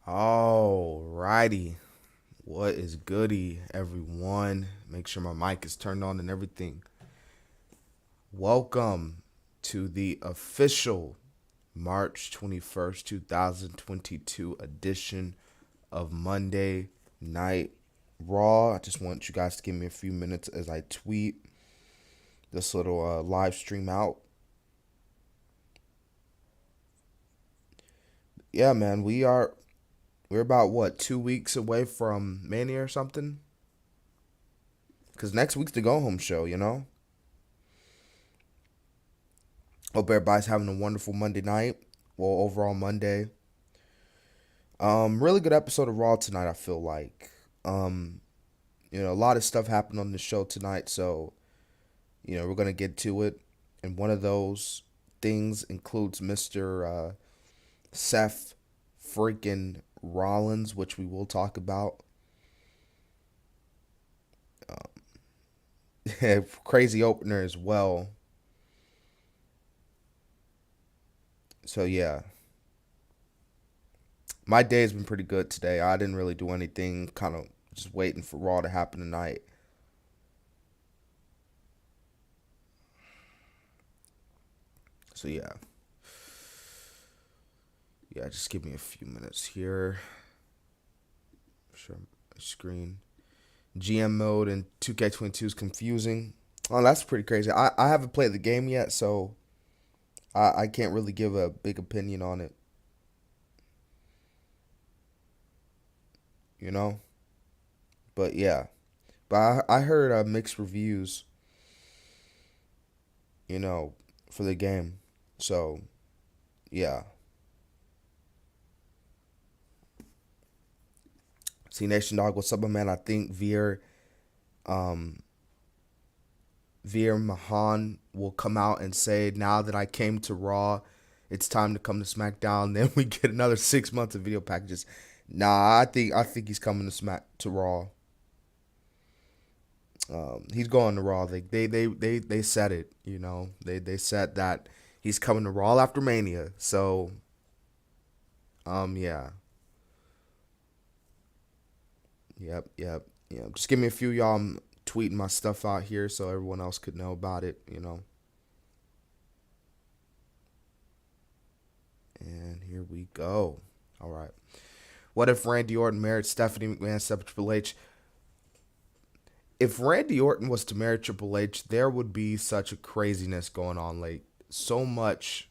Alrighty. What is goody, everyone? Make sure my mic is turned on and everything. Welcome to the official March 21st, 2022 edition of Monday Night Raw. I just want you guys to give me a few minutes as I tweet this little live stream out. Yeah, man, we're about what, 2 weeks away from Mania or something? Because next week's the go home show. Hope everybody's having a wonderful Monday night. Well, overall Monday. Really good episode of Raw tonight, I feel like. A lot of stuff happened on the show tonight, so, we're gonna get to it. And one of those things includes Mr. Seth freaking Rollins, which we will talk about. Crazy opener as well. So yeah, my day's been pretty good today. I didn't really do anything. Kind of just waiting for Raw to happen tonight. So yeah. Just give me a few minutes here. Share my screen. GM mode and 2K22 is confusing. Oh, that's pretty crazy. I haven't played the game yet, so I can't really give a big opinion on it. You know, but yeah. But I heard mixed reviews. You know, for the game. So yeah. See Nation Dog, what's up, my man? I think um, Veer Mahan will come out and say, "Now that I came to Raw, it's time to come to SmackDown." Then we get another 6 months of video packages. Nah, I think he's coming to Raw. He's going to Raw. They said it. They said that he's coming to Raw after Mania. So yeah, yep. Just give me a few, y'all. I'm tweeting my stuff out here so everyone else could know about it. And here we go. All right. What if Randy Orton married Stephanie McMahon, except Triple H? If Randy Orton was to marry Triple H, there would be such a craziness going on. Like, so much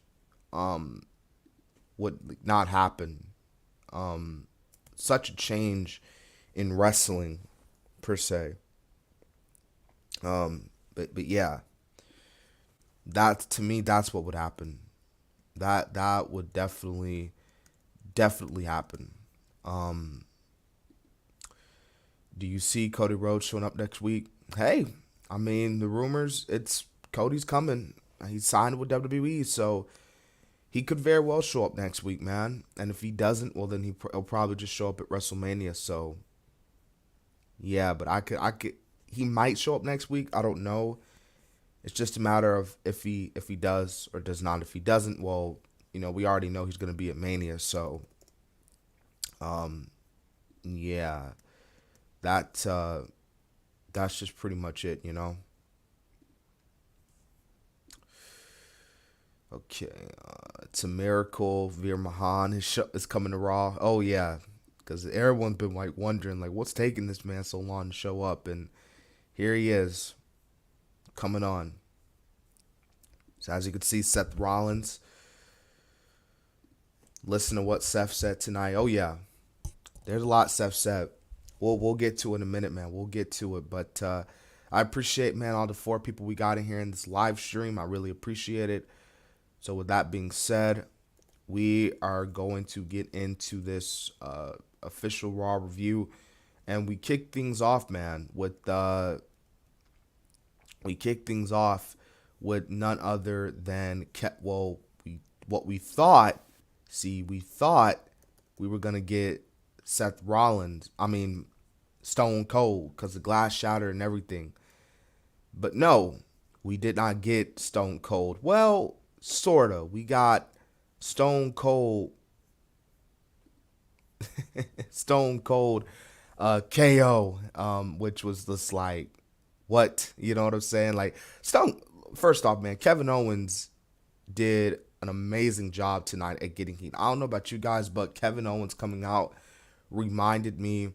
um would not happen. Um, Such a change in wrestling per se. But yeah, that to me, that's what would happen. That would definitely happen. Um, do you see Cody Rhodes showing up next week? Hey, I mean the rumors. It's Cody's coming. He's signed with WWE, so he could very well show up next week, man. And if he doesn't, well then he'll probably just show up at WrestleMania. So yeah, but I could. He might show up next week. I don't know. It's just a matter of if he does or does not. If he doesn't, well, we already know he's gonna be at Mania. So um, yeah, that that's just pretty much it. Okay, it's a miracle. Veer Mahan is coming to Raw. Oh yeah, because everyone's been like wondering like what's taking this man so long to show up, and here he is coming on. So as you can see, Seth Rollins. Listen to what Seth said tonight. Oh yeah, there's a lot Seth said. We'll get to it in a minute, man. We'll get to it, but I appreciate, man, all the 4 people we got in here in this live stream. I really appreciate it. So with that being said, we are going to get into this official Raw review, and we kick things off with none other than what we thought. See, we thought we were gonna get Seth Rollins. I mean, Stone Cold, because the glass shattered and everything. But no, we did not get Stone Cold. Well, sorta. We got Stone Cold Stone Cold KO, which was just like, what? You know what I'm saying? Like, Stone, first off, man, Kevin Owens did an amazing job tonight at getting heat. I don't know about you guys, but Kevin Owens coming out reminded me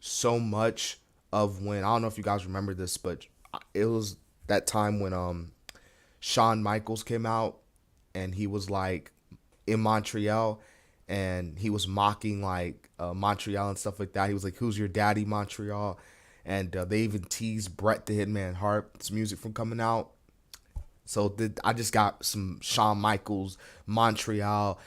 so much of when, I don't know if you guys remember this, but it was that time when Shawn Michaels came out and he was like in Montreal and he was mocking like Montreal and stuff like that. He was like, "Who's your daddy, Montreal?" And they even teased Bret the Hitman Hart's music from coming out. So I just got some Shawn Michaels, Montreal,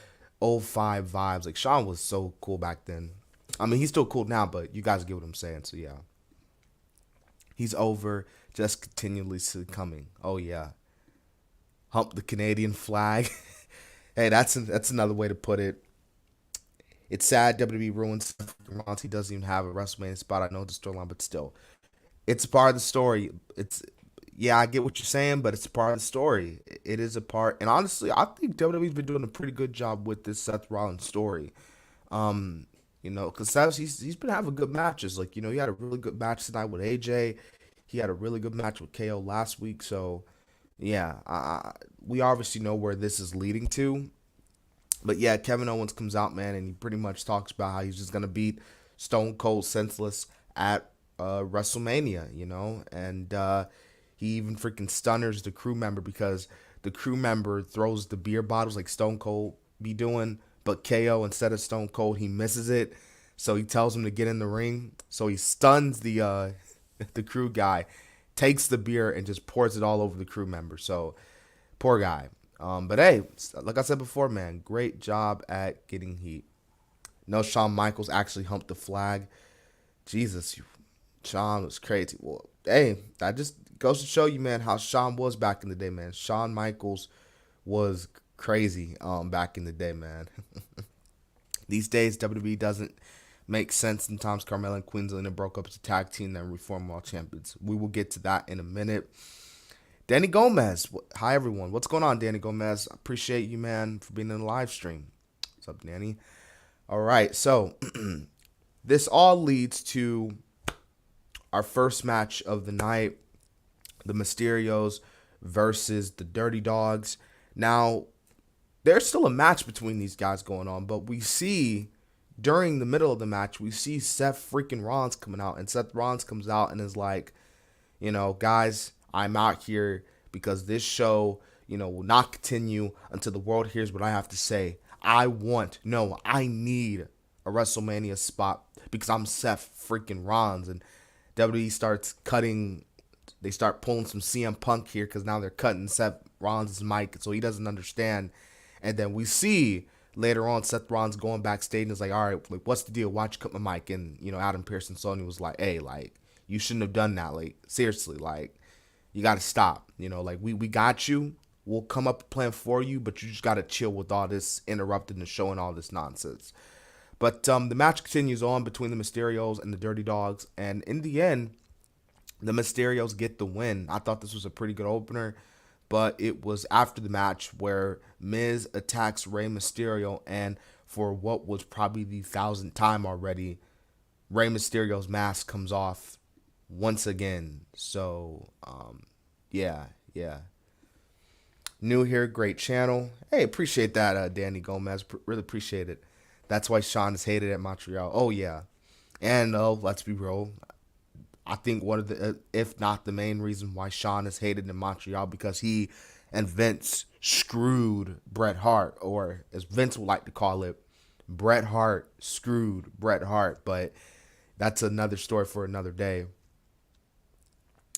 '05 vibes. Like, Shawn was so cool back then. I mean, he's still cool now, but you guys get what I'm saying. So yeah, he's over, just continuously coming. Oh yeah, hump the Canadian flag. Hey, that's another way to put it. It's sad WWE ruins Seth Rollins. He doesn't even have a WrestleMania spot. I know the storyline, but still, it's part of the story. It's, yeah, I get what you're saying, but it's a part of the story. It is a part, and honestly, I think WWE's been doing a pretty good job with this Seth Rollins story. Um, because Seth, he's been having good matches. Like, he had a really good match tonight with AJ. He had a really good match with KO last week. So yeah, we obviously know where this is leading to. But yeah, Kevin Owens comes out, man, and he pretty much talks about how he's just gonna beat Stone Cold senseless at WrestleMania, and he even freaking stunners the crew member because the crew member throws the beer bottles like Stone Cold be doing, but KO, instead of Stone Cold, he misses it, so he tells him to get in the ring. So he stuns the the crew guy, takes the beer and just pours it all over the crew member. So poor guy. But hey, like I said before, man, great job at getting heat. No, Shawn Michaels actually humped the flag. Jesus, Shawn was crazy. Well, hey, that just goes to show you, man, how Shawn was back in the day, man. Shawn Michaels was crazy back in the day, man. These days, WWE doesn't make sense. Sometimes Carmella and Queen Zelina broke up as a tag team and reformed all champions. We will get to that in a minute. Danny Gomez. Hi, everyone. What's going on, Danny Gomez? I appreciate you, man, for being in the live stream. What's up, Danny? All right, so this all leads to our first match of the night, the Mysterios versus the Dirty Dogs. Now, there's still a match between these guys going on, but we see during the middle of the match, we see Seth freaking Rollins coming out, and Seth Rollins comes out and is like, guys, I'm out here because this show, will not continue until the world hears what I have to say. I need a WrestleMania spot because I'm Seth freaking Rollins. And WWE starts cutting, they start pulling some CM Punk here because now they're cutting Seth Rollins' mic, so he doesn't understand. And then we see later on Seth Rollins going backstage and is like, all right, like, what's the deal? Why'd you cut my mic? And, Adam Pearce and Sony was like, hey, like, you shouldn't have done that. Like, seriously, like, you got to stop. Like, we got you. We'll come up with a plan for you, but you just got to chill with all this interrupting the show and all this nonsense. But the match continues on between the Mysterios and the Dirty Dogs. And in the end, the Mysterios get the win. I thought this was a pretty good opener, but it was after the match where Miz attacks Rey Mysterio. And for what was probably the 1,000th time already, Rey Mysterio's mask comes off once again. So, yeah. New here, great channel. Hey, appreciate that, Danny Gomez. Really appreciate it. That's why Shawn is hated at Montreal. Oh, yeah. And let's be real. I think one of the, if not the main reason why Shawn is hated in Montreal, because he and Vince screwed Bret Hart, or as Vince would like to call it, Bret Hart screwed Bret Hart. But that's another story for another day.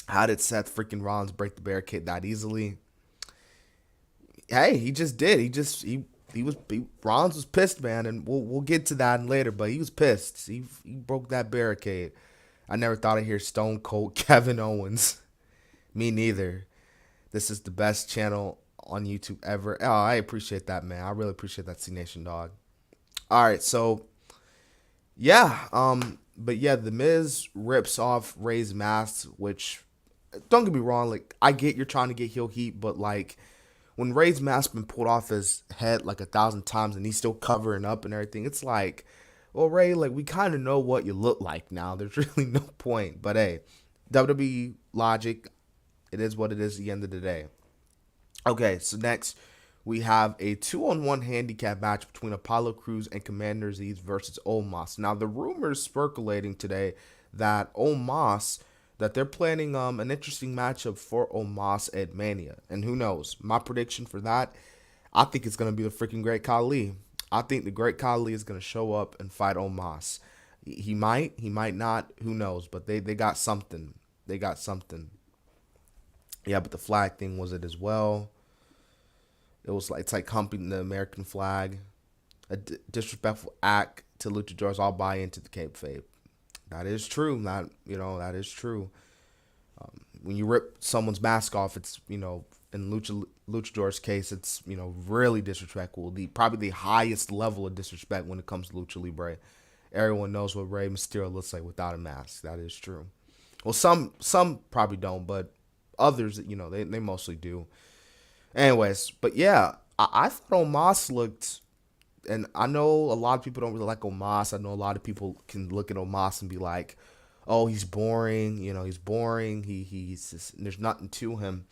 How did Seth freaking Rollins break the barricade that easily? Hey, he just did. Rollins was pissed, man, and we'll get to that later. But he was pissed. He broke that barricade. I never thought I'd hear Stone Cold Kevin Owens. Me neither. This is the best channel on YouTube ever. Oh, I appreciate that, man. I really appreciate that, C Nation dog. All right, so yeah, but yeah, The Miz rips off Rey's mask, which, don't get me wrong, like, I get you're trying to get heel heat, but like, when Rey's mask been pulled off his head like 1,000 times and he's still covering up and everything, it's like, well, Ray, like, we kind of know what you look like now. There's really no point. But hey, WWE logic, it is what it is at the end of the day. Okay, so next we have a 2-on-1 handicap match between Apollo Crews and Commander Aziz versus Omos. Now, the rumors circulating today that that they're planning an interesting matchup for Omos at Mania. And who knows? My prediction for that, I think it's going to be the freaking Great Khali. I think the Great Khali is going to show up and fight Omos. He might not. Who knows? But they got something. They got something. Yeah, but the flag thing was it as well. It was like, it's like humping the American flag, a disrespectful act to luchadors. I'll buy into the kayfabe. That is true. That is true. When you rip someone's mask off, it's, in luchador's case, it's, really disrespectful. Probably the highest level of disrespect when it comes to lucha libre. Everyone knows what Rey Mysterio looks like without a mask. That is true. Well, some probably don't, but others, they mostly do. Anyways, but yeah, I thought Omos looked, and I know a lot of people don't really like Omos. I know a lot of people can look at Omos and be like, oh, he's boring. He's boring. He's just, there's nothing to him.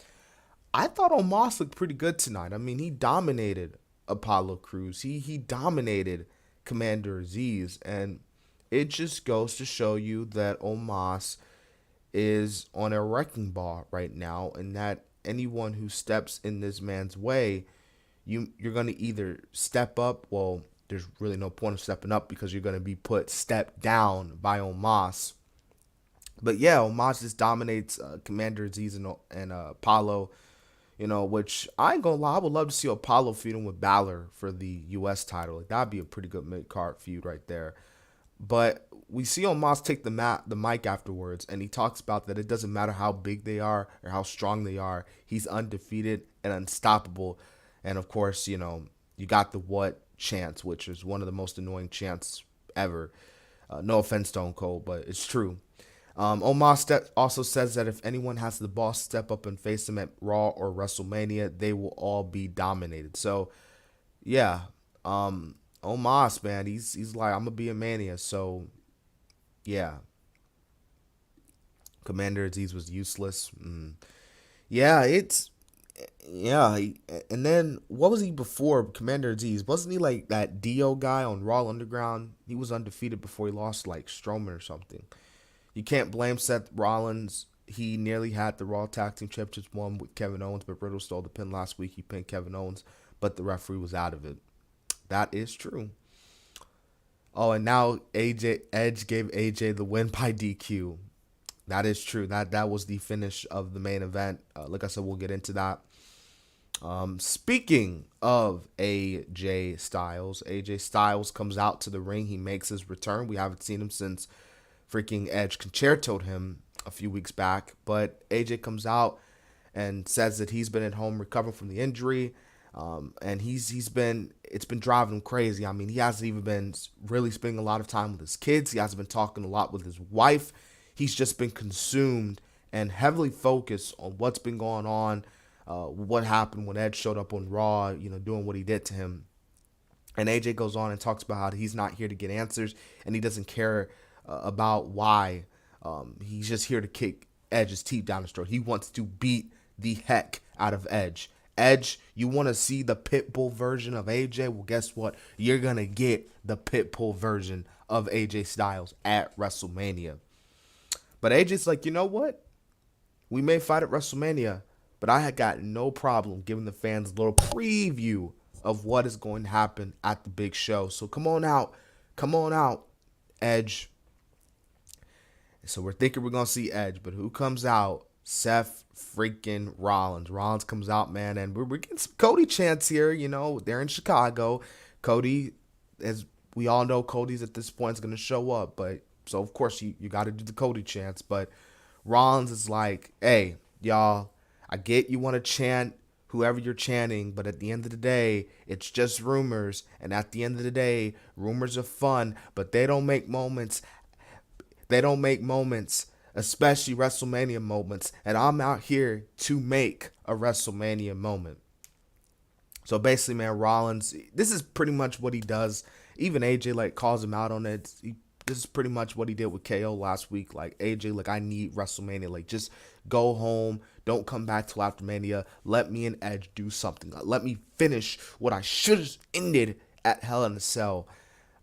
I thought Omos looked pretty good tonight. I mean, he dominated Apollo Crews. He dominated Commander Aziz, and it just goes to show you that Omos is on a wrecking ball right now, and that anyone who steps in this man's way, you're going to either step up. Well, there's really no point of stepping up because you're going to be step down by Omos. But yeah, Omos just dominates Commander Aziz and Apollo, which I ain't gonna lie, I would love to see Apollo feuding with Balor for the U.S. title. Like, that'd be a pretty good mid-card feud right there. But we see Omos take the mic afterwards, and he talks about that it doesn't matter how big they are or how strong they are. He's undefeated and unstoppable. And, of course, you got the what chance, which is one of the most annoying chants ever. No offense, Stone Cold, but it's true. Omos also says that if anyone has the balls step up and face him at Raw or WrestleMania, they will all be dominated. So, yeah, Omos, man, he's like, I'm gonna be a Mania. So, yeah, Commander Aziz was useless. Yeah, and then what was he before Commander Aziz? Wasn't he like that Dio guy on Raw Underground? He was undefeated before he lost like Strowman or something. You can't blame Seth Rollins. He nearly had the Raw Tag Team Championships won with Kevin Owens, but Riddle stole the pin last week. He pinned Kevin Owens, but the referee was out of it. That is true. Oh, and now Edge gave AJ the win by DQ. That is true. That was the finish of the main event. Like I said, we'll get into that. Speaking of AJ Styles comes out to the ring. He makes his return. We haven't seen him since freaking Edge concertoed him a few weeks back, but AJ comes out and says that he's been at home recovering from the injury, and it's been driving him crazy. I mean, he hasn't even been really spending a lot of time with his kids. He hasn't been talking a lot with his wife. He's just been consumed and heavily focused on what's been going on, what happened when Edge showed up on Raw, doing what he did to him. And AJ goes on and talks about how he's not here to get answers, and he doesn't care about why. He's just here to kick Edge's teeth down his throat. He wants to beat the heck out of Edge. Edge, you want to see the Pitbull version of AJ? Well, guess what? You're going to get the Pitbull version of AJ Styles at WrestleMania. But AJ's like, you know what? We may fight at WrestleMania, but I had got no problem giving the fans a little preview of what is going to happen at the big show. So come on out, Edge. So we're thinking we're going to see Edge, but who comes out? Seth freaking Rollins. Rollins comes out, man, and we're getting some Cody chants here. They're in Chicago. Cody, as we all know, Cody's at this point is going to show up. But so, of course, you got to do the Cody chants. But Rollins is like, hey, y'all, I get you want to chant whoever you're chanting, but at the end of the day, it's just rumors. And at the end of the day, rumors are fun, but they don't make moments. They don't make moments, especially WrestleMania moments. And I'm out here to make a WrestleMania moment. So basically, man, Rollins, this is pretty much what he does even AJ like calls him out on it. This is pretty much what he did with KO last week. Like, AJ, like, I need WrestleMania. Like, just go home. Don't come back till after Mania. Let me and Edge do something. Let me finish what I should have ended at Hell in a Cell,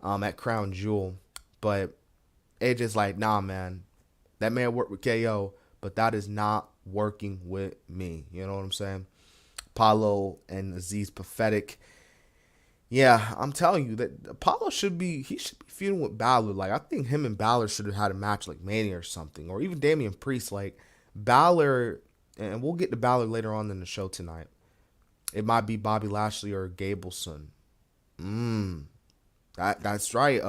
at Crown Jewel. But AJ's like, nah, man. That man worked with KO, but that is not working with me. You know what I'm saying? Apollo and Aziz pathetic. Yeah, I'm telling you that Apollo should be feuding with Balor. Like, I think him and Balor should have had a match like Mania or something, or even Damian Priest. Like, Balor, and we'll get to Balor later on in the show tonight. It might be Bobby Lashley or Gableson. That's right.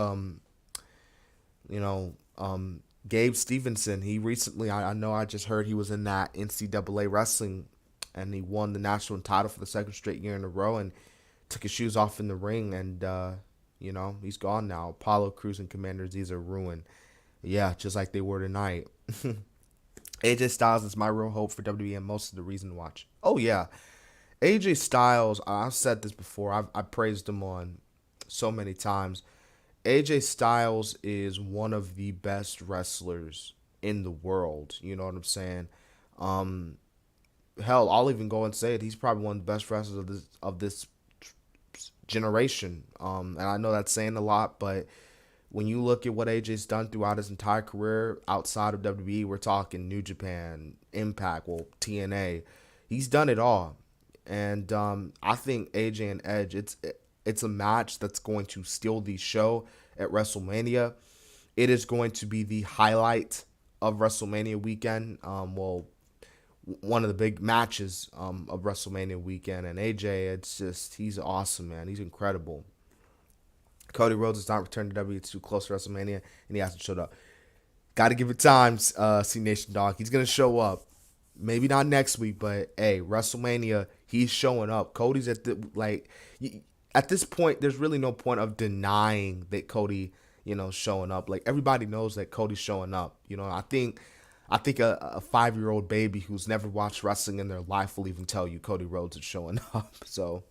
Gabe Stevenson. He recently, I know, I just heard he was in that NCAA wrestling, and he won the national title for the second straight year in a row, and took his shoes off in the ring, and he's gone now. Apollo Crews and Commander Z's are ruined. Yeah, just like they were tonight. AJ Styles is my real hope for WWE, and most of the reason to watch. Oh yeah, AJ Styles. I've said this before. I praised him on so many times. AJ Styles is one of the best wrestlers in the world. You know what I'm saying? Hell, I'll even go and say it. He's probably one of the best wrestlers of this generation. And I know that's saying a lot, but when you look at what AJ's done throughout his entire career outside of WWE, we're talking New Japan, Impact, TNA. He's done it all. And I think AJ and Edge, it's a match that's going to steal the show at WrestleMania. It is going to be the highlight of WrestleMania weekend. One of the big matches of WrestleMania weekend. And AJ, he's awesome, man. He's incredible. Cody Rhodes has not returned to WWE. It's too close to WrestleMania, and he hasn't showed up. Got to give it time, C Nation Dog. He's going to show up. Maybe not next week, but, hey, WrestleMania, he's showing up. Cody's at this point, there's really no point of denying that Cody, showing up. Like, everybody knows that Cody's showing up. I think a 5-year-old baby who's never watched wrestling in their life will even tell you Cody Rhodes is showing up. So,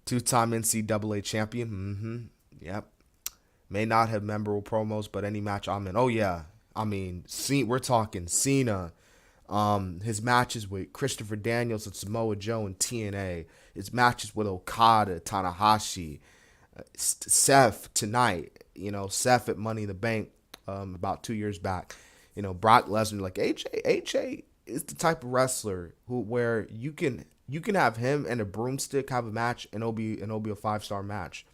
2-time NCAA champion. Yep. May not have memorable promos, but any match I'm in. Oh, yeah. I mean, we're talking Cena. His matches with Christopher Daniels and Samoa Joe and TNA. His matches with Okada, Tanahashi, Seth tonight. Seth at Money in the Bank about 2 years back. Brock Lesnar. Like, AJ is the type of wrestler where you can have him and a broomstick have a match, and it'll be a 5-star match.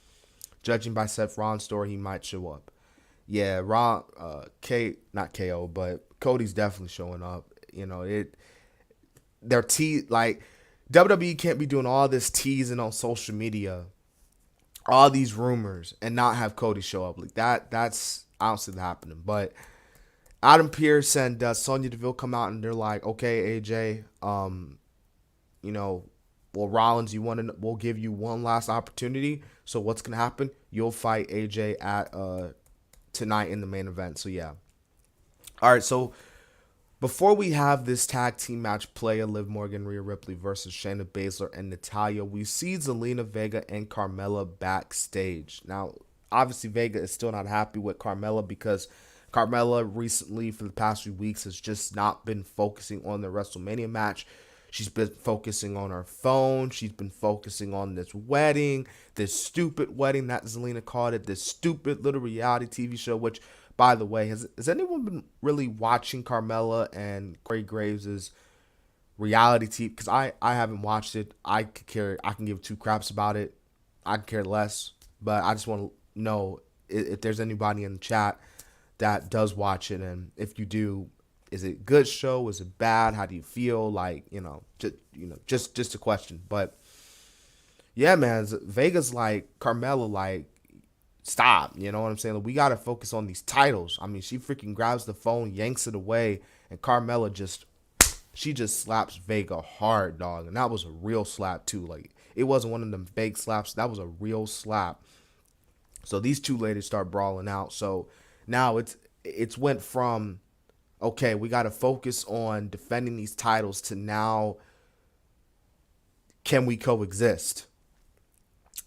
Judging by Seth Rollins' story, he might show up. Yeah, not KO, but Cody's definitely showing up. Like, WWE can't be doing all this teasing on social media, all these rumors, and not have Cody show up. Like, that's, I don't see that happening. But Adam Pearce and Sonya Deville come out, and they're like, okay, AJ, Rollins, we'll give you one last opportunity. So what's going to happen? You'll fight AJ at tonight in the main event. So, yeah. All right, so before we have this tag team match play, Liv Morgan, Rhea Ripley versus Shayna Baszler and Natalya, we see Zelina Vega and Carmella backstage. Now, obviously, Vega is still not happy with Carmella because Carmella recently, for the past few weeks, has just not been focusing on the WrestleMania match. She's been focusing on her phone. She's been focusing on this wedding, this stupid wedding that Zelina called it, this stupid little reality TV show, which, by the way, has anyone been really watching Carmella and Corey Graves' reality TV? Because I haven't watched it. I can give two craps about it. I could care less. But I just want to know if there's anybody in the chat that does watch it, and if you do, is it a good show? Is it bad? How do you feel? Like, just a question. But yeah, man, Vega's like, Carmella, like, stop. You know what I'm saying? Like, we got to focus on these titles. I mean, she freaking grabs the phone, yanks it away, and Carmella just slaps Vega hard, dog. And that was a real slap, too. Like, it wasn't one of them fake slaps. That was a real slap. So these two ladies start brawling out. So now it's went from, okay, we got to focus on defending these titles, to now, can we coexist?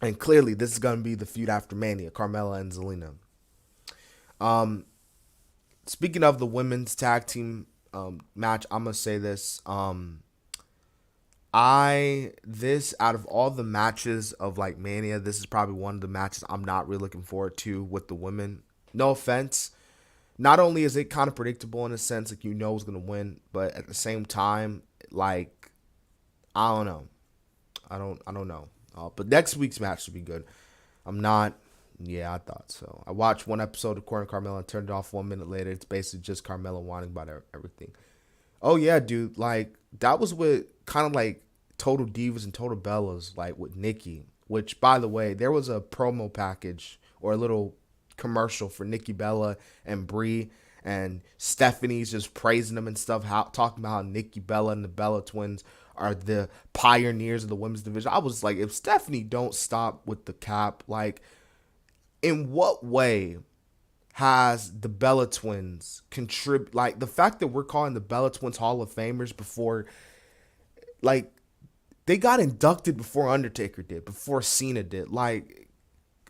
And clearly, this is going to be the feud after Mania, Carmella and Zelina. Um, Speaking of the women's tag team match, I'm gonna say this. This out of all the matches of like Mania, this is probably one of the matches I'm not really looking forward to with the women. No offense. Not only is it kind of predictable in a sense, like you know who's gonna win, but at the same time, like I don't know. I don't know. But next week's match should be good. I'm not. Yeah, I thought so. I watched one episode of Corey and Carmella and turned it off 1 minute later. It's basically just Carmella whining about everything. Oh yeah, dude. Like that was with kind of like Total Divas and Total Bellas, like with Nikki. Which, by the way, there was a promo package or a little commercial for Nikki Bella and Brie, and Stephanie's just praising them and stuff, talking about how Nikki Bella and the Bella twins are the pioneers of the women's division. I was like, if Stephanie don't stop with the cap, like, in what way has the Bella twins contribute? Like the fact that we're calling the Bella twins Hall of Famers before, like, they got inducted before Undertaker did, before Cena did. Like,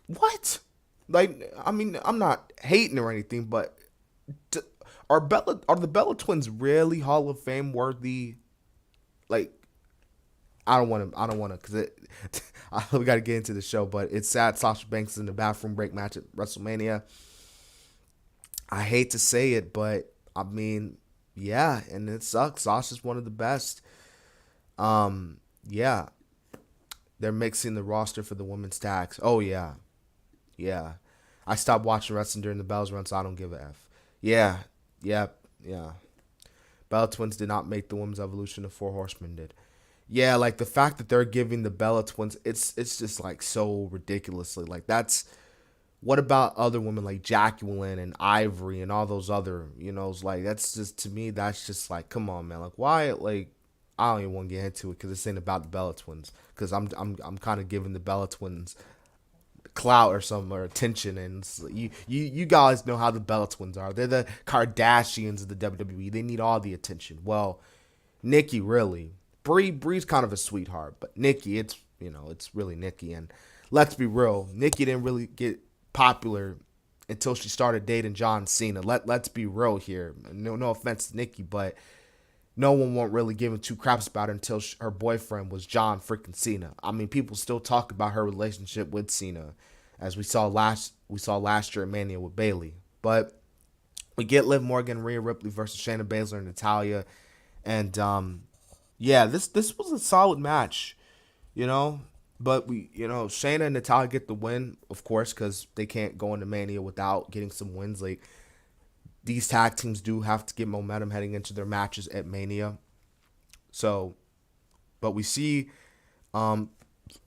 what? Like, I mean, I'm not hating or anything, but are the Bella twins really Hall of Fame worthy? Like, I don't want to, because we got to get into the show, but it's sad Sasha Banks is in the bathroom break match at WrestleMania. I hate to say it, but I mean, yeah, and it sucks. Sasha's one of the best. Yeah, they're mixing the roster for the women's tags. Oh yeah, yeah. I stopped watching wrestling during the Bells run, so I don't give a f. Yeah, yeah, yeah. Bella Twins did not make the women's evolution. The Four Horsemen did. Yeah, like the fact that they're giving the Bella Twins, it's just like so ridiculously like that's. What about other women like Jacqueline and Ivory and all those other, it's like that's just to me that's just like come on man, like why, like I don't even want to get into it because it's ain't about the Bella Twins, because I'm kind of giving the Bella Twins clout or some or attention, and you guys know how the Bella Twins are. They're the Kardashians of the WWE. They need all the attention. Well, Nikki really. Bree's kind of a sweetheart, but Nikki, it's really Nikki. And let's be real, Nikki didn't really get popular until she started dating John Cena. Let's be real here. No offense to Nikki, but no one won't really give two craps about her until her boyfriend was John freaking Cena. I mean, people still talk about her relationship with Cena, as we saw last year at Mania with Bayley. But we get Liv Morgan, Rhea Ripley versus Shayna Baszler and Natalya, and yeah, this was a solid match, But Shayna and Natalya get the win, of course, because they can't go into Mania without getting some wins. Like, these tag teams do have to get momentum heading into their matches at Mania. So, but we see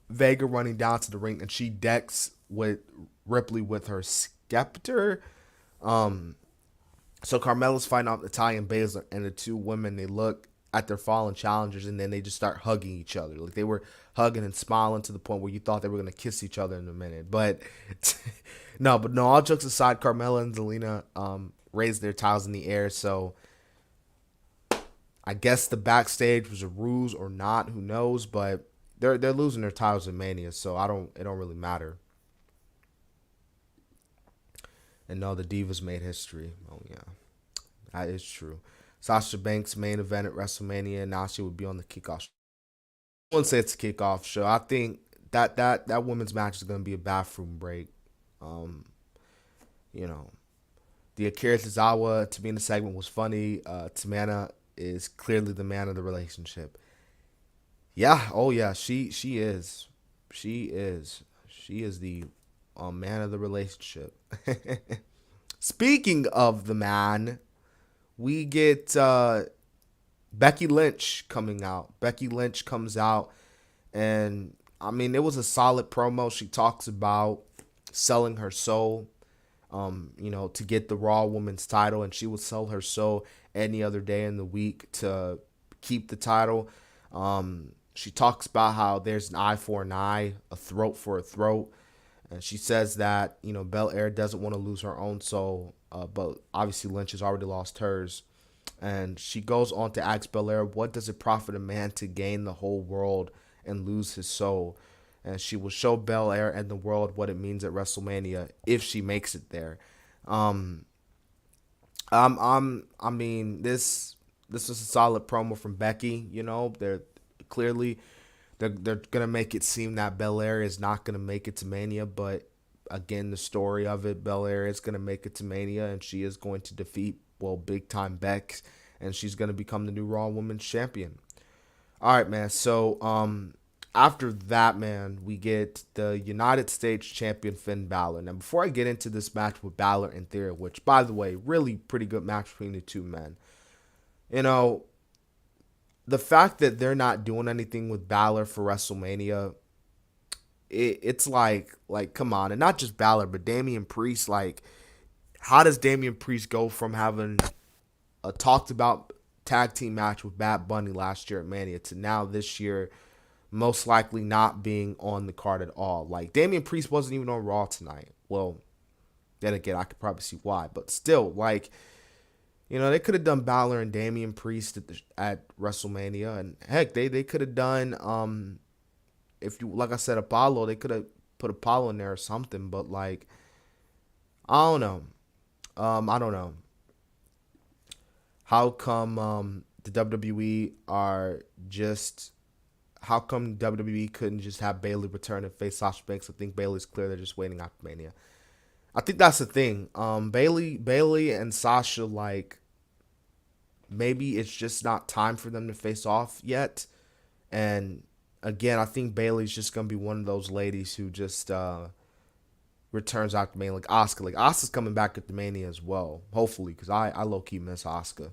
Vega running down to the ring, and she decks with Ripley with her scepter. So Carmella's fighting off Natalya and Baszler, and the two women, they look at their fallen challengers, and then they just start hugging each other. Like, they were hugging and smiling to the point where you thought they were going to kiss each other in a minute. But no, all jokes aside, Carmella and Zelina raised their titles in the air. So I guess the backstage was a ruse or not, who knows, but they're losing their titles in Mania, so it don't really matter. And no, the Divas made history. Oh yeah, that is true. Sasha Banks main event at WrestleMania. Now she would be on the kickoff show. I wouldn't say it's a kickoff show. I think that women's match is going to be a bathroom break. You know, the Akira Tozawa to me in the segment was funny. Tamana is clearly the man of the relationship. Yeah, oh yeah, she is. She is the man of the relationship. Speaking of the man, we get Becky Lynch coming out. Becky Lynch comes out, and I mean, it was a solid promo. She talks about selling her soul, to get the Raw Women's title, and she would sell her soul any other day in the week to keep the title. She talks about how there's an eye for an eye, a throat for a throat. And she says that, Belair doesn't want to lose her own soul, but obviously Lynch has already lost hers. And she goes on to ask Belair, what does it profit a man to gain the whole world and lose his soul? and she will show Belair and the world what it means at WrestleMania if she makes it there. Um, I mean, this was a solid promo from Becky. You know, they're clearly they're gonna make it seem that Belair is not gonna make it to Mania, but again, the story of it, Belair is gonna make it to Mania, and she is going to defeat big time Beck, and she's gonna become the new Raw Women's Champion. All right, man. So after that, man, we get the United States Champion Finn Balor. Now, before I get into this match with Balor and Theory, which, by the way, really pretty good match between the two men. You know, the fact that they're not doing anything with Balor for WrestleMania, it's like, come on. And not just Balor, but Damian Priest. Like, how does Damian Priest go from having a talked about tag team match with Bad Bunny last year at Mania to now this year most likely not being on the card at all? Like, Damian Priest wasn't even on Raw tonight. Well, then again, I could probably see why. But still, like, you know, they could have done Balor and Damian Priest at WrestleMania. And heck, they could have done, if you, like I said, Apollo. They could have put Apollo in there or something. But, like, I don't know. I don't know. How come the WWE are just... How come WWE couldn't just have Bayley return and face Sasha Banks? I think Bayley's clear. They're just waiting after Mania. I think that's the thing. Bayley and Sasha, like, maybe it's just not time for them to face off yet. And again, I think Bayley's just gonna be one of those ladies who just returns after Mania, like Asuka. Like, Asuka's coming back at the Mania as well, hopefully, because I low key miss Asuka.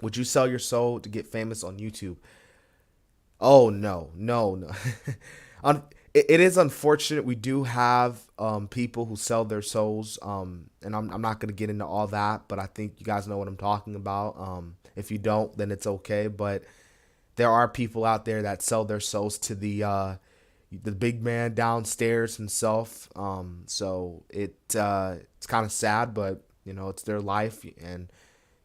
Would you sell your soul to get famous on YouTube? Oh, no. It is unfortunate. We do have people who sell their souls, and I'm not going to get into all that, but I think you guys know what I'm talking about. If you don't, then it's okay, but there are people out there that sell their souls to the big man downstairs himself. So it's kind of sad, but, you know, it's their life, and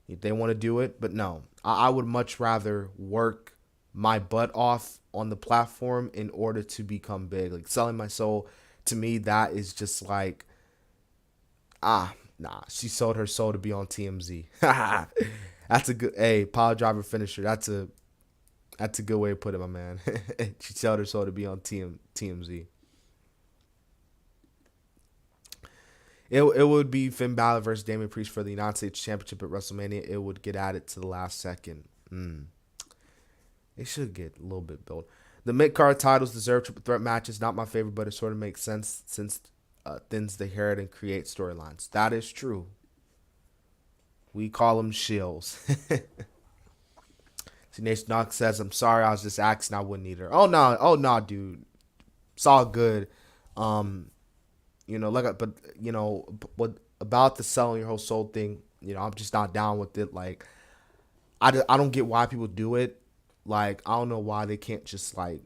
they want to do it. But no, I would much rather work my butt off on the platform in order to become big. Like, selling my soul, to me, that is just like, nah, she sold her soul to be on TMZ. That's a good, Power Driver finisher. That's a good way to put it, my man. She sold her soul to be on TMZ. It would be Finn Balor versus Damian Priest for the United States Championship at WrestleMania. It would get added to the last second. They should get a little bit built. The mid-card titles deserve triple threat matches. Not my favorite, but it sort of makes sense since thins the hair and creates storylines. That is true. We call them shills. See, Nation Knox says, I'm sorry, I was just asking, I wouldn't either. Oh, no, dude. It's all good. You know, but, you know, what about the selling your whole soul thing, you know, I'm just not down with it. Like, I don't get why people do it. Like, I don't know why they can't just, like,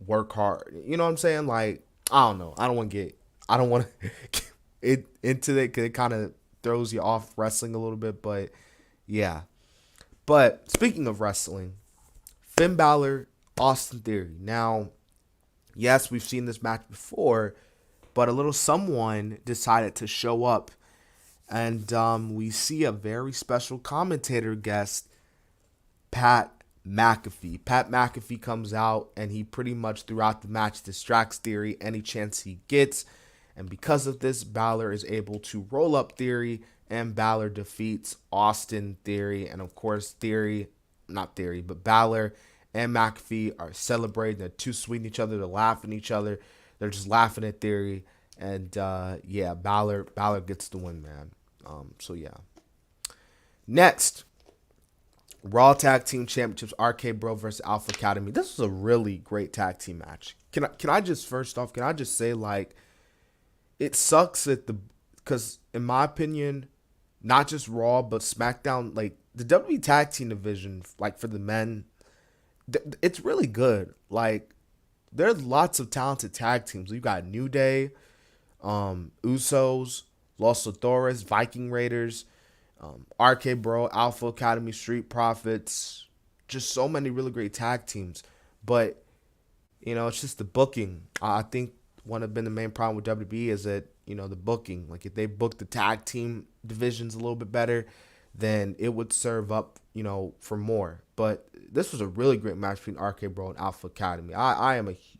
work hard. You know what I'm saying? Like, I don't know. I don't want to get into it because it kind of throws you off wrestling a little bit. But, yeah. But, speaking of wrestling, Finn Balor, Austin Theory. Now, yes, we've seen this match before, but a little someone decided to show up. And we see a very special commentator guest, Pat McAfee. Pat McAfee comes out, and he pretty much throughout the match distracts Theory any chance he gets. And because of this, Balor is able to roll up Theory, and Balor defeats Austin Theory. And of course, Balor and McAfee are celebrating. They're too sweet in each other. They're laughing at each other. They're just laughing at Theory. And Balor gets the win, man. So yeah. Next, Raw Tag Team Championships, RK Bro versus Alpha Academy. This was a really great tag team match. Can I just say, like, it sucks because in my opinion, not just Raw but SmackDown, like the WWE tag team division, like for the men, it's really good. Like, there's lots of talented tag teams. You got New Day, Usos, Los Luthores, Viking Raiders, RK Bro, Alpha Academy, Street Profits, just so many really great tag teams. But It's just the booking. I think one of been the main problem with WWE is that the booking. Like if they booked the tag team divisions a little bit better, then it would serve up for more. But this was a really great match between RK Bro and Alpha Academy. I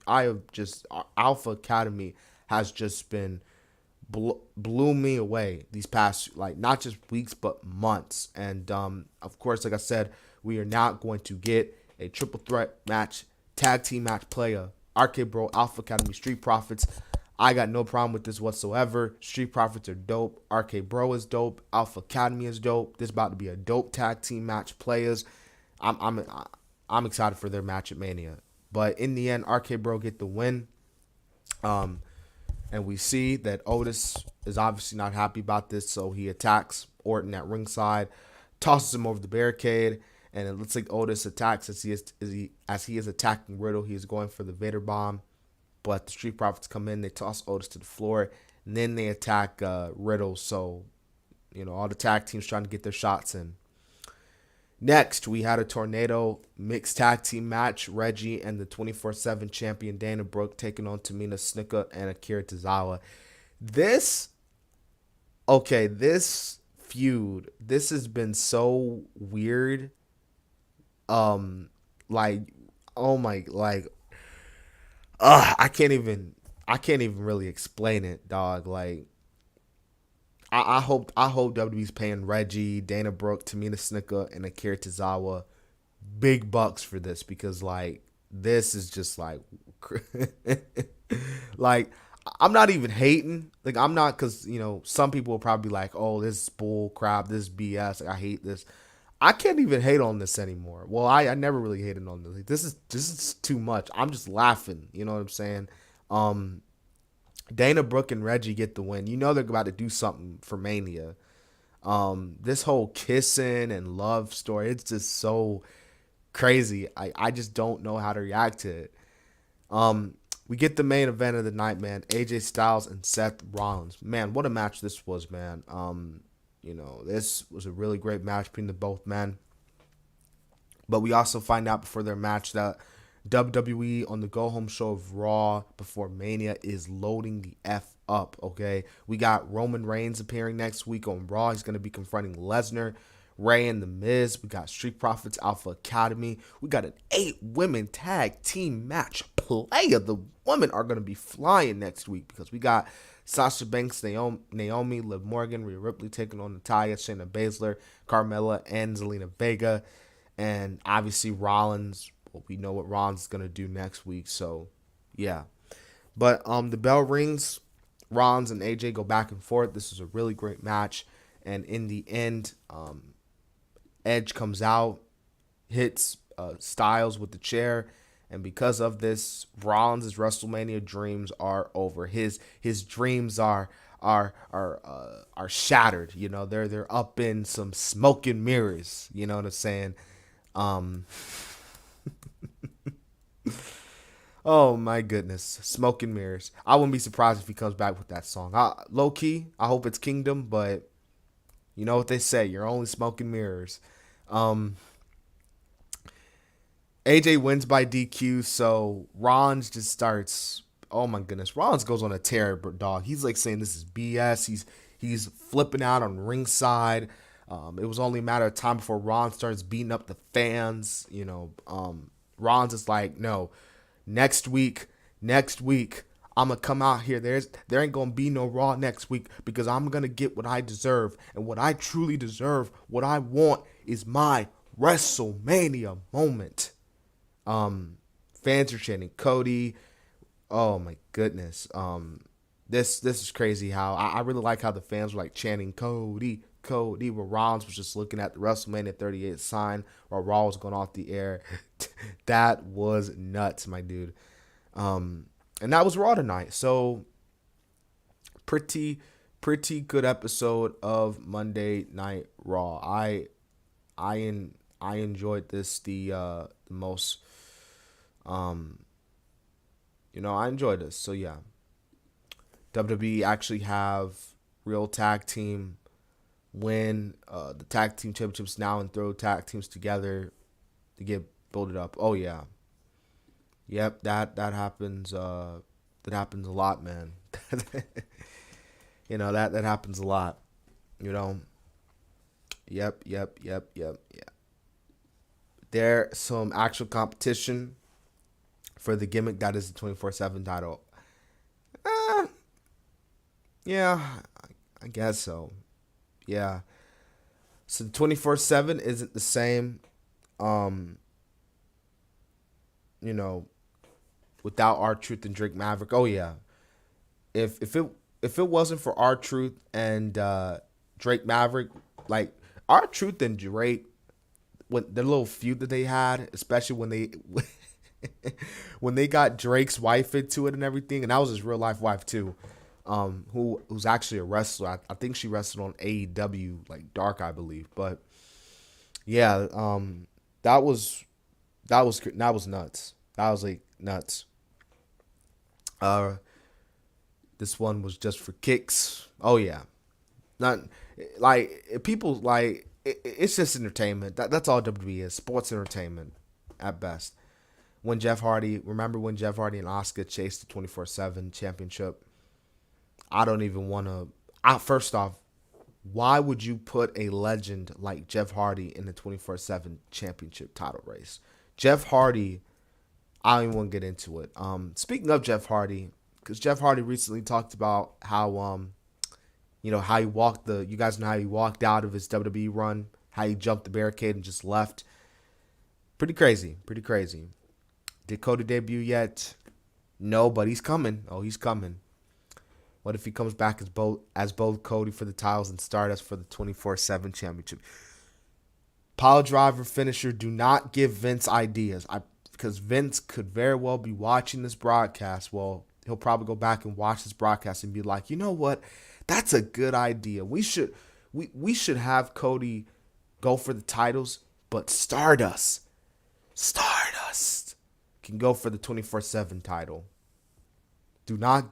have just Alpha Academy has just been blew me away these past like not just weeks but months. And of course, like I said, we are not going to get a triple threat match, tag team match player. RK Bro, Alpha Academy, Street Profits. I got no problem with this whatsoever. Street Profits are dope. RK Bro is dope. Alpha Academy is dope. This is about to be a dope tag team match players. I'm excited for their match at Mania. But in the end, RK Bro get the win. And we see that Otis is obviously not happy about this, so he attacks Orton at ringside, tosses him over the barricade, and it looks like Otis attacks as he is attacking Riddle. He is going for the Vader bomb, but the Street Profits come in, they toss Otis to the floor, and then they attack Riddle. So, all the tag teams trying to get their shots in. Next, we had a Tornado mixed tag team match. Reggie and the 24/7 champion Dana Brooke taking on Tamina Snuka and Akira Tozawa. This feud, this has been so weird. Like, oh my, like, I can't even really explain it, dog. Like, I hope WWE's paying Reggie, Dana Brooke, Tamina Snuka, and Akira Tozawa big bucks for this, because like this is just like like I'm not even hating. Like I'm not, because some people will probably be like, oh, this is bull crap, this is BS. Like I hate this. I can't even hate on this anymore. Well, I never really hated on this. Like, this is too much. I'm just laughing. You know what I'm saying? Dana Brooke and Reggie get the win. They're about to do something for Mania. This whole kissing and love story, it's just so crazy. I just don't know how to react to it. We get the main event of the night, man. AJ Styles and Seth Rollins. Man, what a match this was, man. This was a really great match between the both men. But we also find out before their match that WWE on the go home show of Raw before Mania is loading the F up, okay? We got Roman Reigns appearing next week on Raw. He's going to be confronting Lesnar, Rey, and The Miz. We got Street Profits, Alpha Academy. We got an 8-women tag team match player. The women are going to be flying next week because we got Sasha Banks, Naomi, Liv Morgan, Rhea Ripley taking on Natalya, Shayna Baszler, Carmella, and Zelina Vega. And obviously Rollins. We know what Rollins is going to do next week, so yeah. But the bell rings. Rollins and AJ go back and forth. This is a really great match, and in the end, Edge comes out, hits Styles with the chair, and because of this, Rollins' WrestleMania dreams are over. His dreams are shattered. They're up in some smoke and mirrors. You know what I'm saying? Oh my goodness, smoke and mirrors. I wouldn't be surprised if he comes back with that song. Low key, I hope it's Kingdom, but you know what they say, you're only smoke and mirrors. AJ wins by DQ, so Rollins just starts. Oh my goodness, Rollins goes on a tear, dog. He's like saying this is BS. He's flipping out on ringside. It was only a matter of time before Rollins starts beating up the fans. Rollins is like, no, next week, I'm going to come out here. There ain't going to be no Raw next week because I'm going to get what I deserve. And what I truly deserve, what I want is my WrestleMania moment. Fans are chanting Cody. Oh my goodness. This is crazy how I really like how the fans were like chanting Cody, where Rollins was just looking at the WrestleMania 38 sign while Raw was going off the air. That was nuts, my dude. And that was Raw tonight. So pretty good episode of Monday Night Raw. I enjoyed this the most. I enjoyed this. So yeah, WWE actually have real tag team win the tag team championships now and throw tag teams together to get build it up. Oh yeah. Yep, that happens. That happens a lot, man. That happens a lot. You know. Yep. There's some actual competition for the gimmick that is the 24/7 title. Uh, yeah, I guess so. Yeah. So 24/7 isn't the same. Um, you know, without R-Truth and Drake Maverick. Oh yeah. If it wasn't for R-Truth and Drake Maverick, like R-Truth and Drake, when the little feud that they had, especially when they when they got Drake's wife into it and everything, and that was his real life wife too, who's actually a wrestler. I think she wrestled on AEW, like Dark, I believe. But yeah, that was that was nuts. That was like nuts. Uh, this one was just for kicks. Oh yeah, not like people like it's just entertainment. That's all WWE is. Sports entertainment at best. Remember when Jeff Hardy and Oscar chased the 24/7 championship? I don't even want to. First off, why would you put a legend like Jeff Hardy in the 24/7 championship title race? Jeff Hardy, I don't even want to get into it. Speaking of Jeff Hardy, because Jeff Hardy recently talked about how how he walked you guys know how he walked out of his WWE run, how he jumped the barricade and just left. Pretty crazy, pretty crazy. Did Cody debut yet? No, but he's coming. Oh, he's coming. What if he comes back as both Cody for the titles and Stardust for the 24/7 championship? Pile driver finisher. Do not give Vince ideas. Because Vince could very well be watching this broadcast. Well, he'll probably go back and watch this broadcast and be like, you know what? That's a good idea. We should have Cody go for the titles, but Stardust can go for the 24/7 title. Do not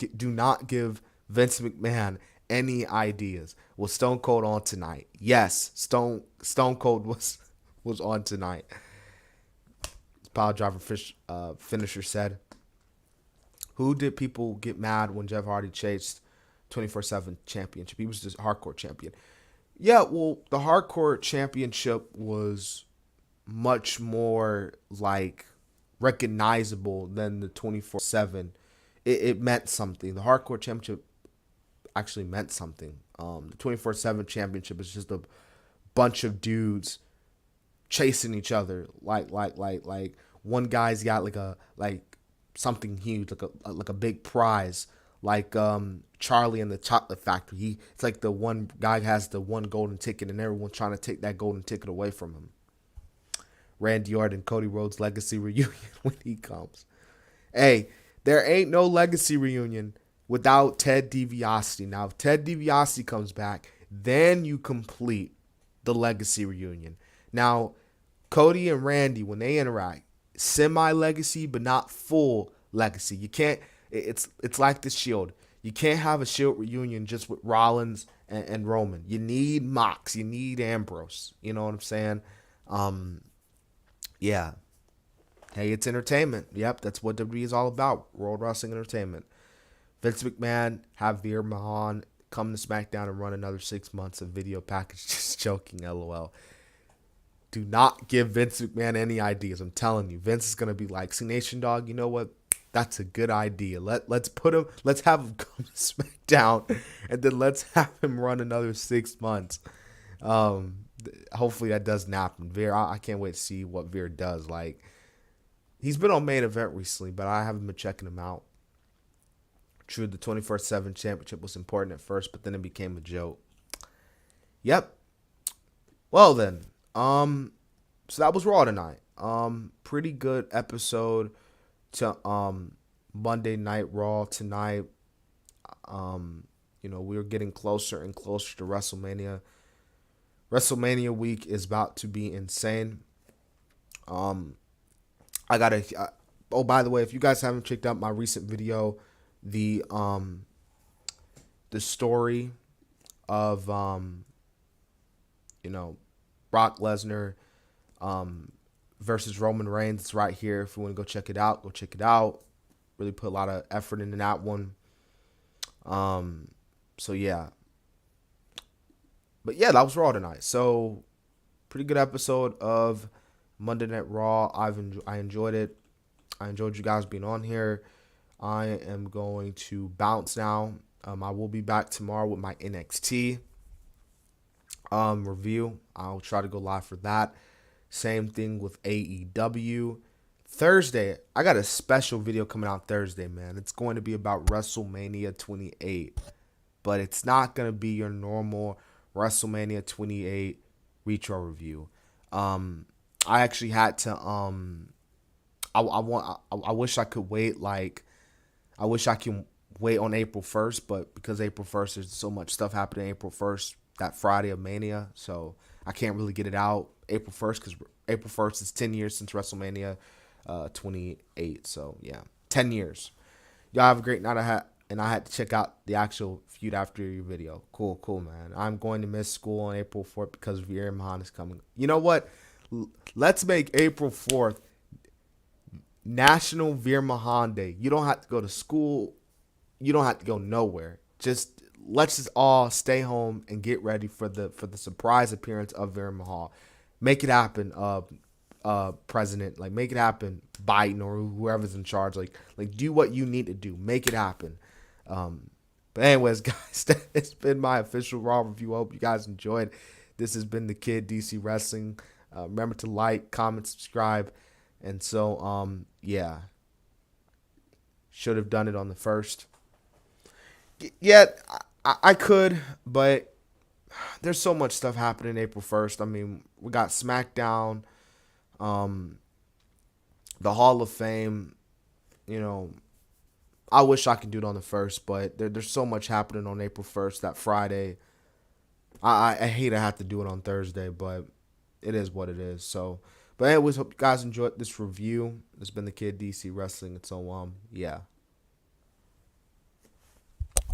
give Vince McMahon any ideas. Was Stone Cold on tonight? Yes, Stone Cold was on tonight. Pile driver finisher said. Who did people get mad when Jeff Hardy chased 24/7 championship? He was just hardcore champion. Yeah, well, the hardcore championship was much more like recognizable than the 24/7. It meant something. The hardcore championship actually meant something. The 24/7 championship is just a bunch of dudes chasing each other. Like one guy's got like something huge, like a big prize. Like Charlie and the Chocolate Factory. It's like the one guy has the one golden ticket, and everyone's trying to take that golden ticket away from him. Randy Orton, Cody Rhodes legacy reunion when he comes. Hey, there ain't no legacy reunion without Ted DiBiase. Now, if Ted DiBiase comes back, then you complete the legacy reunion. Now, Cody and Randy, when they interact, semi-legacy, but not full legacy. You can't. It's like the Shield. You can't have a Shield reunion just with Rollins and Roman. You need Mox. You need Ambrose. You know what I'm saying? Yeah. Hey, it's entertainment. Yep, that's what WWE is all about. World Wrestling Entertainment. Vince McMahon, have Veer Mahan come to SmackDown and run another 6 months of video package. Just joking, LOL. Do not give Vince McMahon any ideas. I'm telling you, Vince is gonna be like, "See, Nation Dog, you know what? That's a good idea. Let's have him come to SmackDown, and then let's have him run another 6 months." Hopefully that doesn't happen. Veer, I can't wait to see what Veer does. Like, he's been on Main Event recently, but I haven't been checking him out. True, the 24/7 championship was important at first, but then it became a joke. Yep. Well then, so that was Raw tonight. Pretty good episode to Monday Night Raw tonight. We're getting closer and closer to WrestleMania. WrestleMania week is about to be insane. I gotta. Oh, by the way, if you guys haven't checked out my recent video, the story of Brock Lesnar versus Roman Reigns. It's right here. If you want to go check it out, go check it out. Really put a lot of effort into that one. So yeah. But yeah, that was Raw tonight. So pretty good episode of Monday Night Raw. I enjoyed it. I enjoyed you guys being on here. I am going to bounce now. I will be back tomorrow with my NXT review. I'll try to go live for that. Same thing with AEW. Thursday, I got a special video coming out Thursday, man. It's going to be about WrestleMania 28. But it's not going to be your normal WrestleMania 28 retro review. I actually had to I wish I could wait I wish I could wait on April 1st, but because April 1st there's so much stuff happening April 1st, that Friday of Mania, so I can't really get it out April 1st because April 1st is 10 years since WrestleMania 28. So yeah, 10 years. Y'all have a great night. I had to check out the actual feud after your video. Cool, man. I'm going to miss school on April 4th because Veer Mahan is coming. You know what? Let's make April 4th National Veer Mahan Day. You don't have to go to school. You don't have to go nowhere. Let's just all stay home and get ready for the surprise appearance of Veer Mahan. Make it happen, President. Like, make it happen, Biden or whoever's in charge. Like do what you need to do. Make it happen. But anyways, guys, it's been my official Raw review. I hope you guys enjoyed. This has been the Kid DC Wrestling. Remember to like, comment, subscribe. And so, yeah. Should have done it on the first. Yeah, I could, but there's so much stuff happening April 1st. I mean, we got SmackDown, the Hall of Fame. You know, I wish I could do it on the 1st, but there's so much happening on April 1st, that Friday. I hate I have to do it on Thursday, but it is what it is. So, but anyways, hope you guys enjoyed this review. It's been the Kid DC Wrestling. And so, yeah.